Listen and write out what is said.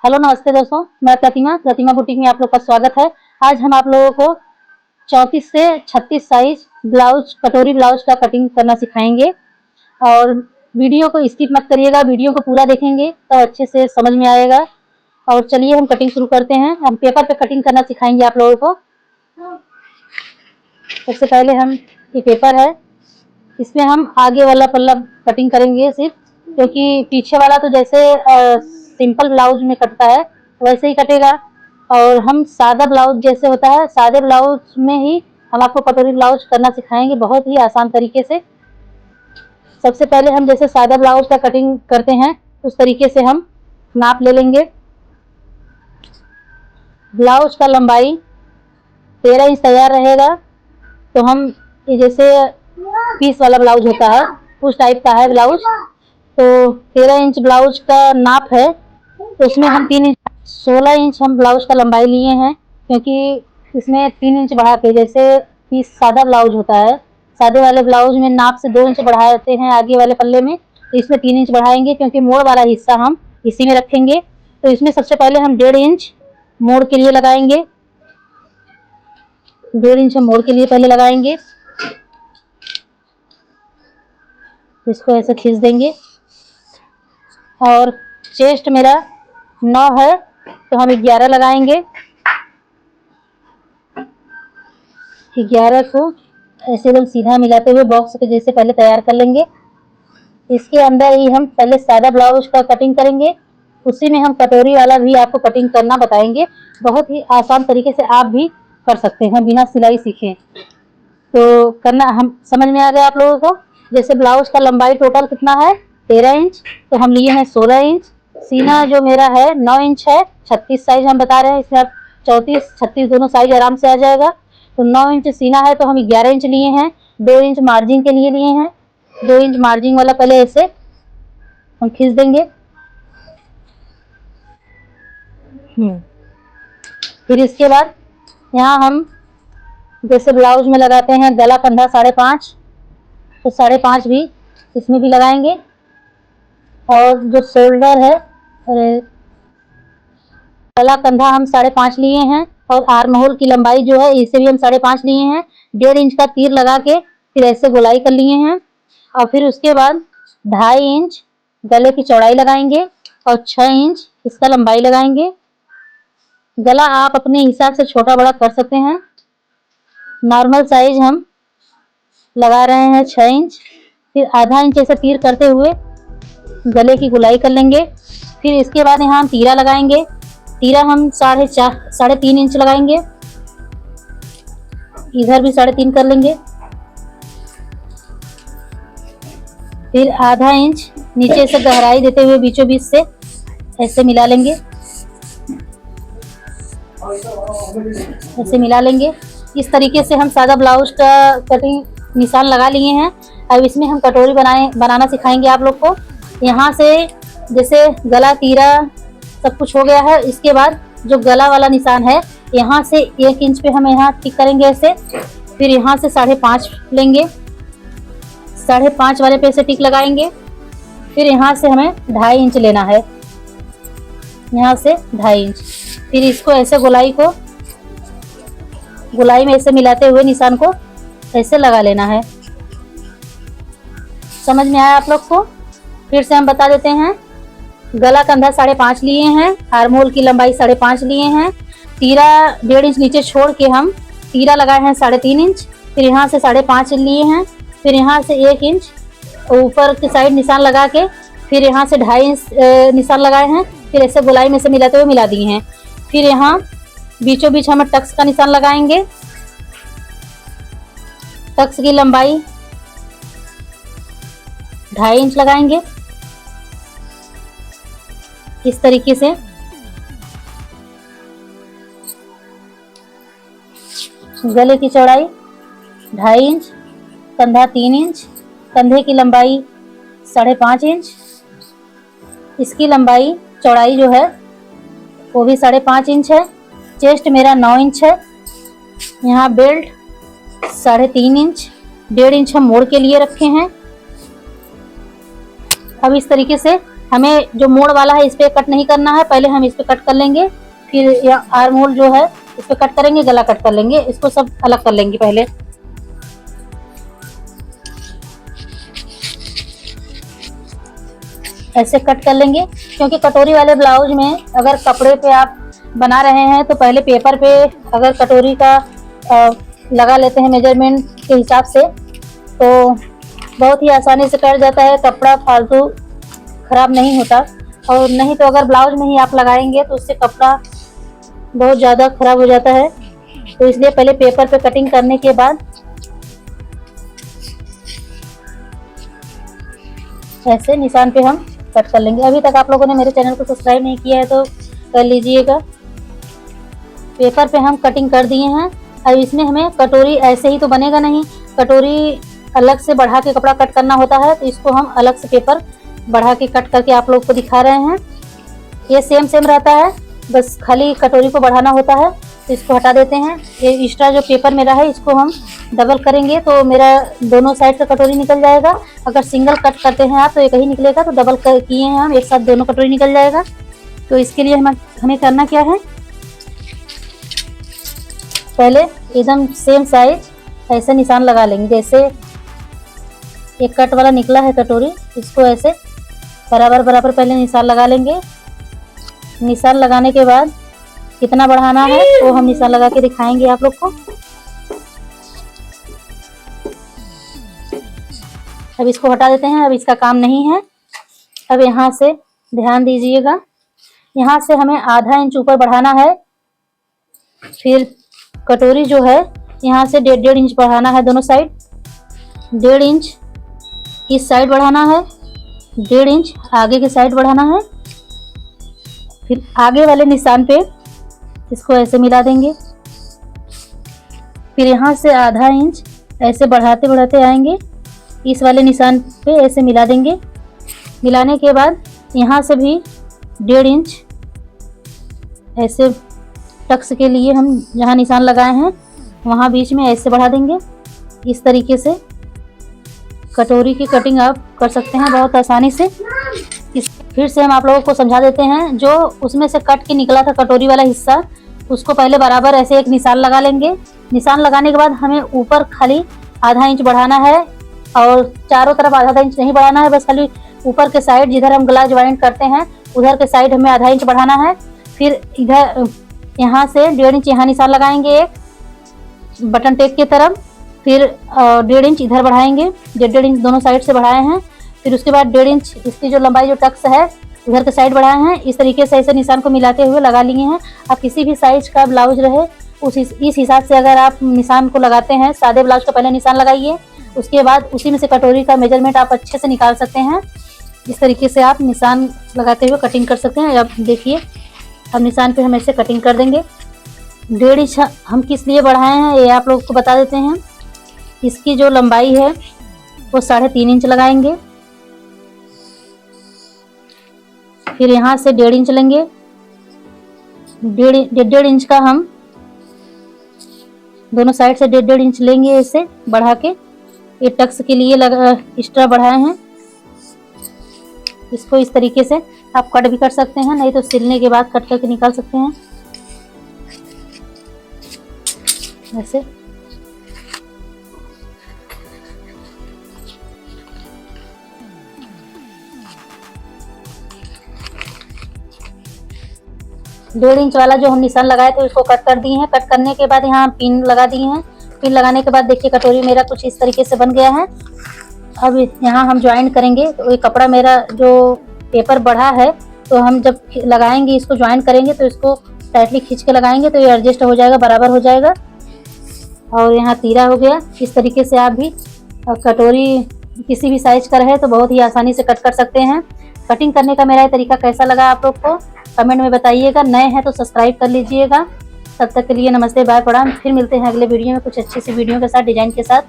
Hello नमस्ते दोस्तों, मैं प्रतिमा बुटीक में आप लोग का स्वागत है। आज हम आप लोगों को 34 से 36 साइज ब्लाउज, कटोरी ब्लाउज का कटिंग करना सिखाएंगे। और वीडियो को स्किप मत करिएगा, वीडियो को पूरा देखेंगे तो अच्छे से समझ में आएगा। और चलिए हम कटिंग शुरू करते हैं। हम पेपर पे कटिंग करना सिखाएंगे आप लोगों को। सबसे पहले हम ये पेपर है, इसमें हम आगे वाला पल्ला कटिंग करेंगे सिर्फ, क्योंकि पीछे वाला तो जैसे सिंपल ब्लाउज में कटता है वैसे ही कटेगा। और हम सादा ब्लाउज जैसे होता है, सादे ब्लाउज में ही हम आपको कटोरी ब्लाउज करना सिखाएंगे बहुत ही आसान तरीके से। सबसे पहले हम जैसे सादा ब्लाउज का कटिंग करते हैं उस तरीके से हम नाप ले लेंगे। ब्लाउज का लंबाई 13 इंच तैयार रहेगा। तो हम ये जैसे पीस वाला ब्लाउज होता है उस टाइप का है ब्लाउज, तो 13 इंच ब्लाउज का नाप है। तो उसमें हम 3 इंच 16 इंच हम ब्लाउज का लंबाई लिए हैं, क्योंकि इसमें 3 इंच बढ़ा के, जैसे पीस सादा ब्लाउज होता है, सादे वाले ब्लाउज में नाप से 2 इंच बढ़ाते हैं आगे वाले पल्ले में, तो इसमें 3 इंच बढ़ाएंगे क्योंकि मोड़ वाला हिस्सा हम इसी में रखेंगे। तो इसमें सबसे पहले हम 1.5 इंच मोड़ के लिए लगाएंगे। 1.5 इंच हम मोड़ के लिए पहले लगाएंगे। इसको ऐसे खींच देंगे। और चेस्ट मेरा 9 है तो हम 11 लगाएंगे। 11 को ऐसे एकदम सीधा मिलाते हुए बॉक्स के जैसे पहले तैयार कर लेंगे। इसके अंदर ही हम पहले सादा ब्लाउज का कटिंग करेंगे, उसी में हम कटोरी वाला भी आपको कटिंग करना बताएंगे। बहुत ही आसान तरीके से आप भी कर सकते हैं बिना सिलाई सीखे। तो करना हम समझ में आ गया आप लोगों को। जैसे ब्लाउज का लंबाई टोटल कितना है 13 इंच, तो हम लिए हैं 16 इंच। सीना जो मेरा है 9 इंच है, 36 साइज हम बता रहे हैं, इसमें आप 34 36 दोनों साइज आराम से आ जाएगा। तो 9 इंच सीना है तो हम 11 इंच लिए हैं। 2 इंच मार्जिन के लिए लिए हैं। 2 इंच मार्जिन वाला पहले ऐसे हम खींच देंगे। फिर इसके बाद यहाँ हम जैसे ब्लाउज में लगाते हैं गला कंधा 5.5, तो 5.5 भी इसमें भी लगाएंगे। और जो शोल्डर है, गला कंधा हम 5.5 लिए हैं, और आर्म होल की लंबाई जो है इसे भी हम 5.5 लिए हैं। 1.5 इंच का तीर लगा के फिर ऐसे गोलाई कर लिए हैं। और फिर उसके बाद 2.5 इंच गले की चौड़ाई लगाएंगे और 6 इंच इसका लंबाई लगाएंगे। गला आप अपने हिसाब से छोटा बड़ा कर सकते हैं। नॉर्मल साइज हम लगा रहे हैं 6 इंच। फिर आधा इंच ऐसे तीर करते हुए गले की गोलाई कर लेंगे। फिर इसके बाद यहाँ हम तीरा लगाएंगे। तीरा हम 3.5 इंच लगाएंगे। इधर भी 3.5 कर लेंगे। फिर आधा इंच नीचे से गहराई देते हुए बीचों बीच से ऐसे मिला लेंगे। ऐसे मिला लेंगे। इस तरीके से हम सादा ब्लाउज का कटिंग निशान लगा लिए हैं। अब इसमें हम कटोरी बनाना सिखाएंगे आप लोग को। यहाँ से जैसे गला तीरा सब कुछ हो गया है, इसके बाद जो गला वाला निशान है यहाँ से 1 इंच पे हम यहाँ टिक करेंगे ऐसे। फिर यहाँ से 5.5 लेंगे, 5.5 वाले पे से टिक लगाएंगे। फिर यहाँ से हमें 2.5 इंच लेना है, यहाँ से 2.5 इंच। फिर इसको ऐसे गोलाई में ऐसे मिलाते हुए निशान को ऐसे लगा लेना है। समझ में आया आप लोग को? फिर से हम बता देते हैं। गला कंधा 5.5 लिए हैं, आर्म होल की लंबाई 5.5 लिए हैं। तीरा 1.5 इंच नीचे छोड़ के हम तीरा लगाए हैं 3.5 इंच। फिर यहाँ से 5.5 लिए हैं। फिर यहाँ से 1 इंच ऊपर की साइड निशान लगा के फिर यहाँ से 2.5 इंच निशान लगाए हैं। फिर ऐसे गोलाई में से मिलाते हुए मिला दिए हैं। फिर यहाँ बीचों बीच हम टक्स का निशान लगाएंगे। टक्स की लंबाई 2.5 इंच लगाएंगे इस तरीके से। गले की चौड़ाई 2.5 इंच, कंधा 3 इंच, कंधे की लंबाई 5.5 इंच, इसकी लंबाई चौड़ाई जो है वो भी 5.5 इंच है। चेस्ट मेरा 9 इंच है। यहाँ बेल्ट 3.5 इंच, 1.5 इंच हम मोड़ के लिए रखे हैं। अब इस तरीके से हमें जो मोड़ वाला है इस पे कट नहीं करना है, पहले हम इस पे कट कर लेंगे, फिर आर्म होल जो है इस पे कट करेंगे, गला कट कर लेंगे, इसको सब अलग कर लेंगे पहले। ऐसे कट कर लेंगे, क्योंकि कटोरी वाले ब्लाउज में अगर कपड़े पे आप बना रहे हैं तो पहले पेपर पे अगर कटोरी का लगा लेते हैं मेजरमेंट के हिसाब से तो बहुत ही आसानी से कट जाता है, कपड़ा फालतू खराब नहीं होता। और नहीं तो अगर ब्लाउज में ही आप लगाएंगे तो उससे कपड़ा बहुत ज़्यादा खराब हो जाता है। तो इसलिए पहले पेपर पे कटिंग करने के बाद ऐसे निशान पे हम कट कर लेंगे। अभी तक आप लोगों ने मेरे चैनल को सब्सक्राइब नहीं किया है तो कर लीजिएगा। पेपर पे हम कटिंग कर दिए हैं। अब इसमें हमें कटोरी ऐसे ही तो बनेगा नहीं, कटोरी अलग से बढ़ा के कपड़ा कट करना होता है, तो इसको हम अलग से पेपर बढ़ा के कट करके आप लोग को दिखा रहे हैं। ये सेम रहता है, बस खाली कटोरी को बढ़ाना होता है। तो इसको हटा देते हैं। ये एक्स्ट्रा जो पेपर मेरा है इसको हम डबल करेंगे तो मेरा दोनों साइड का कटोरी निकल जाएगा। अगर सिंगल कट करते हैं आप तो एक ही निकलेगा, तो डबल किए हैं हम, एक साथ दोनों कटोरी निकल जाएगा। तो इसके लिए हमें करना क्या है, पहले एकदम सेम साइज ऐसे निशान लगा लेंगे। जैसे एक कट वाला निकला है कटोरी, इसको ऐसे बराबर पहले निशान लगा लेंगे। निशान लगाने के बाद कितना बढ़ाना है वो हम निशान लगा के दिखाएंगे आप लोग को। अब इसको हटा देते हैं, अब इसका काम नहीं है। अब यहाँ से ध्यान दीजिएगा, यहाँ से हमें आधा इंच ऊपर बढ़ाना है। फिर कटोरी जो है यहाँ से 1.5 इंच बढ़ाना है दोनों साइड, 1.5 इंच इस साइड बढ़ाना है, 1.5 इंच आगे के साइड बढ़ाना है। फिर आगे वाले निशान पे इसको ऐसे मिला देंगे। फिर यहाँ से आधा इंच ऐसे बढ़ाते आएंगे, इस वाले निशान पे ऐसे मिला देंगे। मिलाने के बाद यहाँ से भी 1.5 इंच ऐसे टक्स के लिए हम जहाँ निशान लगाए हैं वहाँ बीच में ऐसे बढ़ा देंगे। इस तरीके से कटोरी की कटिंग आप कर सकते हैं बहुत आसानी से। फिर से हम आप लोगों को समझा देते हैं, जो उसमें से कट के निकला था कटोरी वाला हिस्सा, उसको पहले बराबर ऐसे एक निशान लगा लेंगे। निशान लगाने के बाद हमें ऊपर खाली आधा इंच बढ़ाना है और चारों तरफ आधा इंच नहीं बढ़ाना है, बस खाली ऊपर के साइड जिधर हम गला ज्वाइंट करते हैं उधर के साइड हमें आधा इंच बढ़ाना है। फिर इधर यहाँ से 1.5 इंच यहाँ निशान लगाएंगे एक बटन टेप की तरफ। फिर 1.5 इंच इधर बढ़ाएंगे, 1.5 इंच दोनों साइड से बढ़ाए हैं। फिर उसके बाद 1.5 इंच इसकी जो लंबाई जो टक्स है उधर के साइड बढ़ाए हैं। इस तरीके से ऐसे निशान को मिलाते हुए लगा लिए हैं। आप किसी भी साइज का ब्लाउज रहे इस हिसाब से अगर आप निशान को लगाते हैं, सादे ब्लाउज का पहले निशान लगाइए, उसके बाद उसी में से कटोरी का मेजरमेंट आप अच्छे से निकाल सकते हैं। इस तरीके से आप निशान लगाते हुए कटिंग कर सकते हैं। अब देखिए, अब निशान पे हम ऐसे कटिंग कर देंगे। 1.5 इंच हम किस लिए बढ़ाए हैं ये आप लोग को बता देते हैं। इसकी जो लंबाई है वो 3.5 इंच लगाएंगे। फिर यहाँ से 1.5 इंच लेंगे, 1.5 इंच का हम दोनों साइड से 1.5 इंच लेंगे ऐसे बढ़ा के। ये टक्स के लिए एक्स्ट्रा बढ़ाए हैं। इसको इस तरीके से आप कट भी कर सकते हैं, नहीं तो सिलने के बाद कट करके निकाल सकते हैं ऐसे। डेढ़ इंच वाला जो हम निशान लगाए थे उसको कट कर दिए हैं। कट करने के बाद यहाँ पिन लगा दिए हैं। पिन लगाने के बाद देखिए कटोरी मेरा कुछ इस तरीके से बन गया है। अब यहाँ हम ज्वाइन करेंगे तो ये कपड़ा मेरा जो पेपर बढ़ा है तो हम जब लगाएंगे इसको ज्वाइन करेंगे तो इसको टाइटली खींच के लगाएंगे तो ये एडजस्ट हो जाएगा, बराबर हो जाएगा। और यहाँ तीरा हो गया। इस तरीके से आप भी कटोरी किसी भी साइज का रहे तो बहुत ही आसानी से कट कर सकते हैं। कटिंग करने का मेरा ये तरीका कैसा लगा आप लोग को कमेंट में बताइएगा। नए हैं तो सब्सक्राइब कर लीजिएगा। तब तक के लिए नमस्ते, बाय, प्रणाम। फिर मिलते हैं अगले वीडियो में कुछ अच्छी सी वीडियो के साथ, डिजाइन के साथ।